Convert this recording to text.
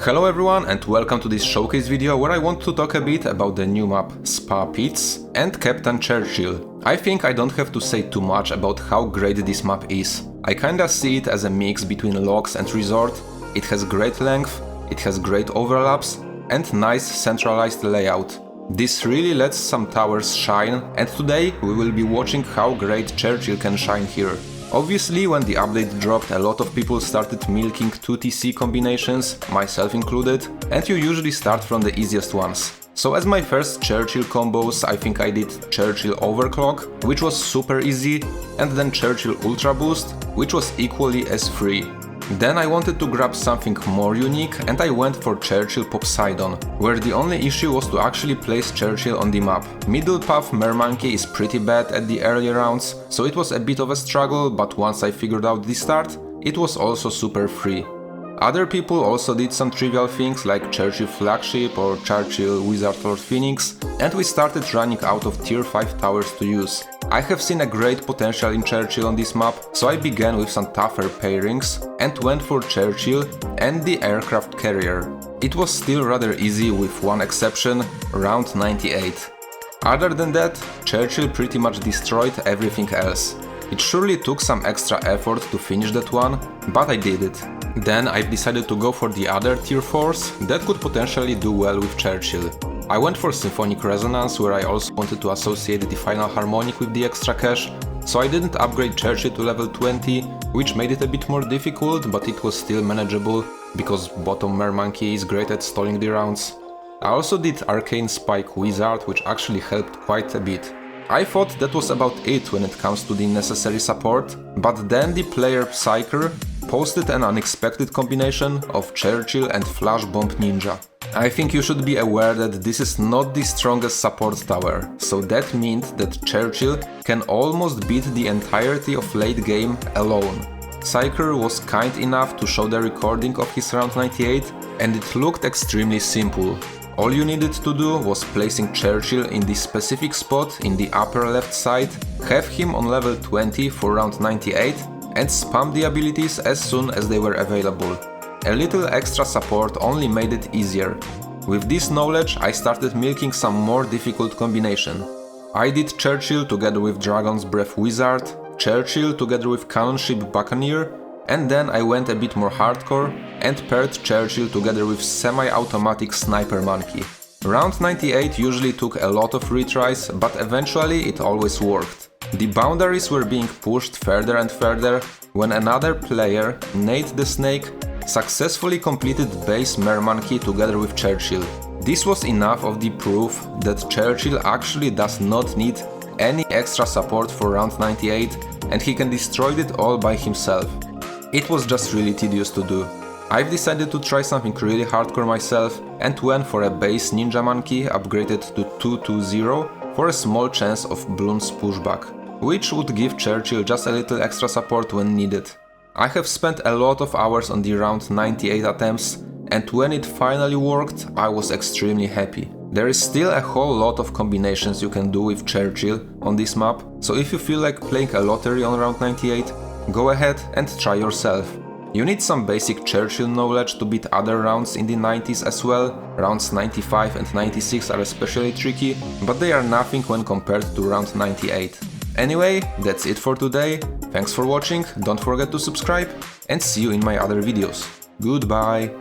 Hello everyone and welcome to this showcase video where I want to talk a bit about the new map Spa Pits and Captain Churchill. I think I don't have to say too much about how great this map is. I kinda see it as a mix between logs and resort. It has great length, it has great overlaps and nice centralized layout. This really lets some towers shine, and today we will be watching how great Churchill can shine here. Obviously, when the update dropped, a lot of people started milking 2TC combinations, myself included, and you usually start from the easiest ones. So as my first Churchill combos, I think I did Churchill Overclock, which was super easy, and then Churchill Ultra Boost, which was equally as free. Then I wanted to grab something more unique and I went for Churchill Poseidon, where the only issue was to actually place Churchill on the map. Middle path Mermonkey is pretty bad at the early rounds, so it was a bit of a struggle, but once I figured out the start, it was also super free. Other people also did some trivial things like Churchill Flagship or Churchill Wizard Lord Phoenix, and we started running out of tier 5 towers to use. I have seen a great potential in Churchill on this map, so I began with some tougher pairings and went for Churchill and the aircraft carrier. It was still rather easy with one exception, round 98. Other than that, Churchill pretty much destroyed everything else. It surely took some extra effort to finish that one, but I did it. Then I've decided to go for the other tier 4s that could potentially do well with Churchill. I went for Symphonic Resonance, where I also wanted to associate the final harmonic with the extra cash, so I didn't upgrade Churchill to level 20, which made it a bit more difficult, but it was still manageable, because bottom Mermonkey is great at stalling the rounds. I also did Arcane Spike Wizard, which actually helped quite a bit. I thought that was about it when it comes to the necessary support, but then the player Psyker posted an unexpected combination of Churchill and Flash Bomb Ninja. I think you should be aware that this is not the strongest support tower, so that means that Churchill can almost beat the entirety of late game alone. Psyker was kind enough to show the recording of his round 98, and it looked extremely simple. All you needed to do was placing Churchill in this specific spot in the upper left side, have him on level 20 for round 98, and spam the abilities as soon as they were available. A little extra support only made it easier. With this knowledge, I started milking some more difficult combination. I did Churchill together with Dragon's Breath Wizard, Churchill together with Cannon Ship Buccaneer, and then I went a bit more hardcore and paired Churchill together with semi-automatic Sniper Monkey. Round 98 usually took a lot of retries, but eventually it always worked. The boundaries were being pushed further and further when another player, Nate the Snake, successfully completed base Mermonkey together with Churchill. This was enough of the proof that Churchill actually does not need any extra support for round 98 and he can destroy it all by himself. It was just really tedious to do. I've decided to try something really hardcore myself and went for a base Ninja Monkey upgraded to 220 for a small chance of Bloons pushback, which would give Churchill just a little extra support when needed. I have spent a lot of hours on the round 98 attempts, and when it finally worked, I was extremely happy. There is still a whole lot of combinations you can do with Churchill on this map, so if you feel like playing a lottery on round 98, go ahead and try yourself. You need some basic Churchill knowledge to beat other rounds in the 90s as well. Rounds 95 and 96 are especially tricky, but they are nothing when compared to round 98. Anyway, that's it for today. Thanks for watching, don't forget to subscribe, and see you in my other videos. Goodbye!